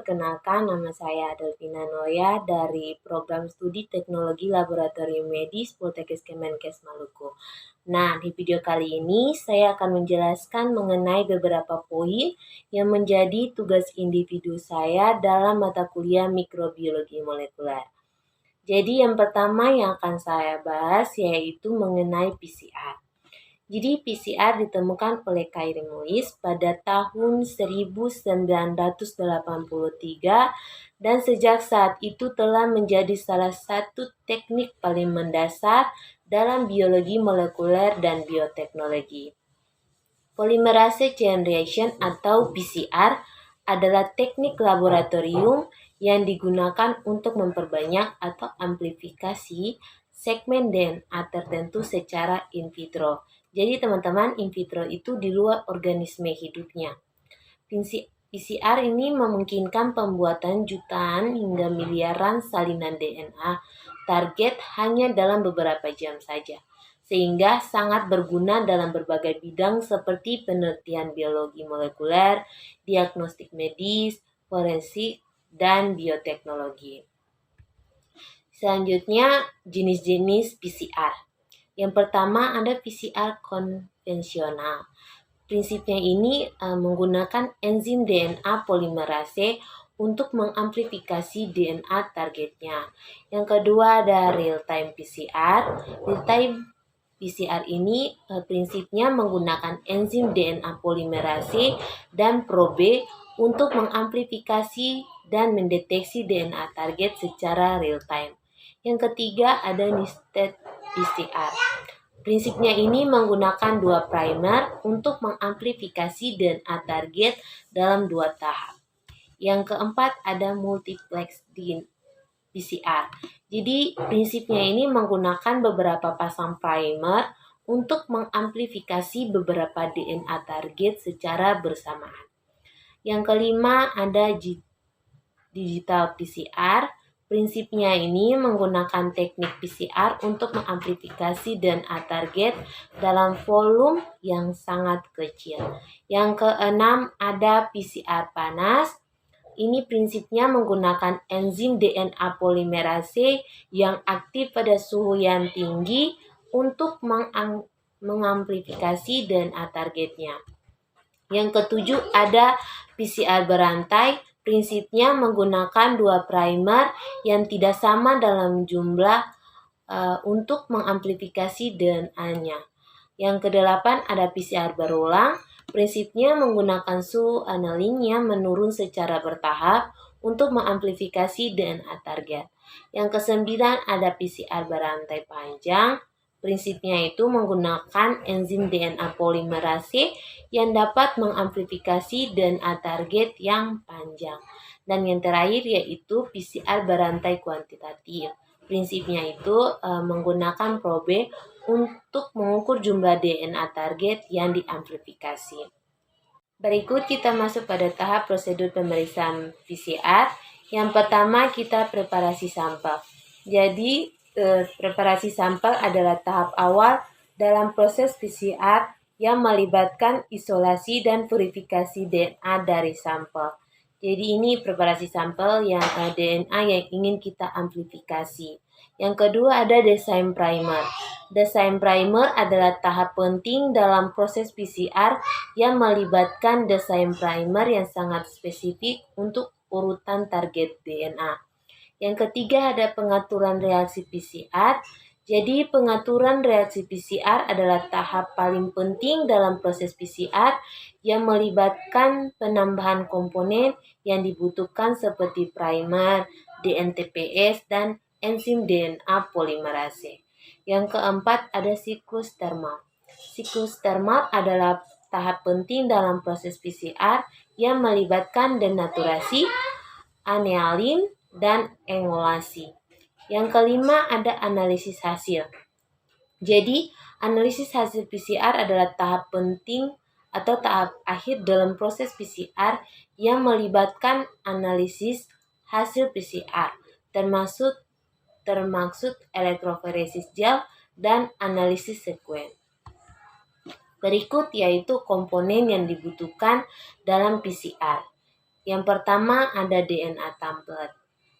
perkenalkan, nama saya Delvina Noya dari Program Studi Teknologi Laboratorium Medis Poltekkes Kemenkes Maluku. Nah, di video kali ini saya akan menjelaskan mengenai beberapa poin yang menjadi tugas individu saya dalam mata kuliah mikrobiologi molekuler. Jadi yang pertama yang akan saya bahas yaitu mengenai PCR. Jadi PCR ditemukan oleh Kyrie Mullis pada tahun 1983 dan sejak saat itu telah menjadi salah satu teknik paling mendasar dalam biologi molekuler dan bioteknologi. Polymerase chain reaction atau PCR adalah teknik laboratorium yang digunakan untuk memperbanyak atau amplifikasi segmen DNA tertentu secara in vitro. Jadi teman-teman, in vitro itu di luar organisme hidupnya. PCR ini memungkinkan pembuatan jutaan hingga miliaran salinan DNA target hanya dalam beberapa jam saja, sehingga sangat berguna dalam berbagai bidang seperti penelitian biologi molekuler, diagnostik medis, forensik, dan bioteknologi. Selanjutnya, jenis-jenis PCR. Yang pertama ada PCR konvensional. Prinsipnya ini menggunakan enzim DNA polimerase untuk mengamplifikasi DNA targetnya. Yang kedua ada real-time PCR. Real-time PCR ini prinsipnya menggunakan enzim DNA polimerase dan probe untuk mengamplifikasi dan mendeteksi DNA target secara real-time. Yang ketiga ada nested PCR. Prinsipnya ini menggunakan dua primer untuk mengamplifikasi DNA target dalam dua tahap. Yang keempat ada multiplex PCR. Jadi prinsipnya ini menggunakan beberapa pasang primer untuk mengamplifikasi beberapa DNA target secara bersamaan. Yang kelima ada digital PCR. Prinsipnya ini menggunakan teknik PCR untuk mengamplifikasi DNA target dalam volume yang sangat kecil. Yang keenam ada PCR panas. Ini prinsipnya menggunakan enzim DNA polimerase yang aktif pada suhu yang tinggi untuk mengamplifikasi DNA targetnya. Yang ketujuh ada PCR berantai. Prinsipnya menggunakan dua primer yang tidak sama dalam jumlah untuk mengamplifikasi DNA-nya. Yang kedelapan ada PCR berulang. Prinsipnya menggunakan suhu aniline yang menurun secara bertahap untuk mengamplifikasi DNA target. Yang kesembilan ada PCR berantai panjang. Prinsipnya itu menggunakan enzim DNA polimerase yang dapat mengamplifikasi DNA target yang panjang. Dan yang terakhir yaitu PCR berantai kuantitatif. Prinsipnya itu menggunakan probe untuk mengukur jumlah DNA target yang diamplifikasi. Berikut kita masuk pada tahap prosedur pemeriksaan PCR. Yang pertama kita preparasi sampel. Jadi preparasi sampel adalah tahap awal dalam proses PCR yang melibatkan isolasi dan purifikasi DNA dari sampel. Jadi ini preparasi sampel yang DNA yang ingin kita amplifikasi. Yang kedua ada desain primer. Desain primer adalah tahap penting dalam proses PCR yang melibatkan desain primer yang sangat spesifik untuk urutan target DNA. Yang ketiga ada pengaturan reaksi PCR. Jadi pengaturan reaksi PCR adalah tahap paling penting dalam proses PCR yang melibatkan penambahan komponen yang dibutuhkan seperti primer, DNTPase, dan enzim DNA polimerase. Yang keempat ada siklus termal. Siklus termal adalah tahap penting dalam proses PCR yang melibatkan denaturasi, annealing, dan engolasi. Yang kelima ada analisis hasil. Jadi analisis hasil PCR adalah tahap penting atau tahap akhir dalam proses PCR yang melibatkan analisis hasil PCR, termaksud elektroforesis gel dan analisis sekuen. Berikut yaitu komponen yang dibutuhkan dalam PCR. Yang pertama ada DNA template.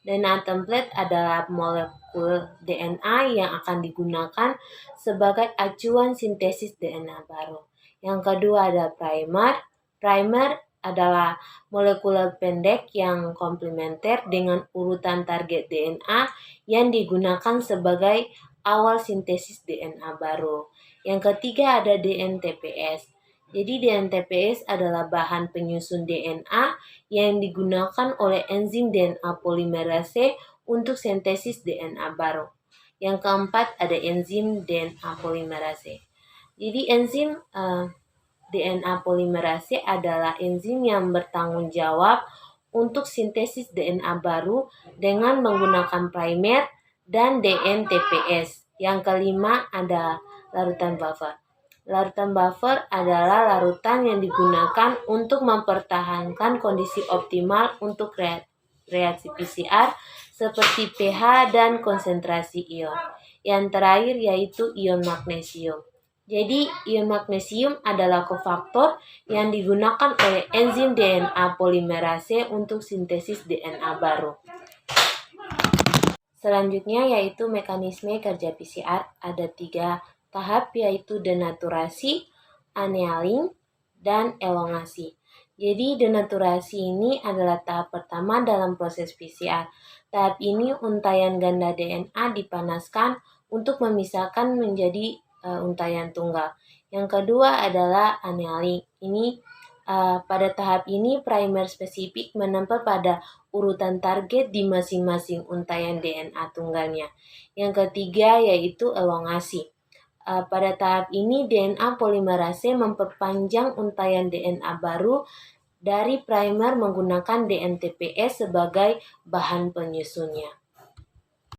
DNA template adalah molekul DNA yang akan digunakan sebagai acuan sintesis DNA baru. Yang kedua ada primer. Primer adalah molekul pendek yang komplementer dengan urutan target DNA yang digunakan sebagai awal sintesis DNA baru. Yang ketiga ada DNTPS. Jadi DNTPS adalah bahan penyusun DNA yang digunakan oleh enzim DNA polimerase untuk sintesis DNA baru. Yang keempat ada enzim DNA polimerase. Jadi enzim DNA polimerase adalah enzim yang bertanggung jawab untuk sintesis DNA baru dengan menggunakan primer dan DNTPS. Yang kelima ada larutan buffer. Larutan buffer adalah larutan yang digunakan untuk mempertahankan kondisi optimal untuk reaksi PCR seperti pH dan konsentrasi ion. Yang terakhir yaitu ion magnesium. Jadi ion magnesium adalah kofaktor yang digunakan oleh enzim DNA polimerase untuk sintesis DNA baru. Selanjutnya yaitu mekanisme kerja PCR. Ada 3 tahap yaitu denaturasi, annealing, dan elongasi. Jadi denaturasi ini adalah tahap pertama dalam proses PCR. Tahap ini untaian ganda DNA dipanaskan untuk memisahkan menjadi untaian tunggal. Yang kedua adalah annealing. Ini pada tahap ini primer spesifik menempel pada urutan target di masing-masing untaian DNA tunggalnya. Yang ketiga yaitu elongasi. Pada tahap ini DNA polimerase memperpanjang untaian DNA baru dari primer menggunakan DNTPS sebagai bahan penyusunnya.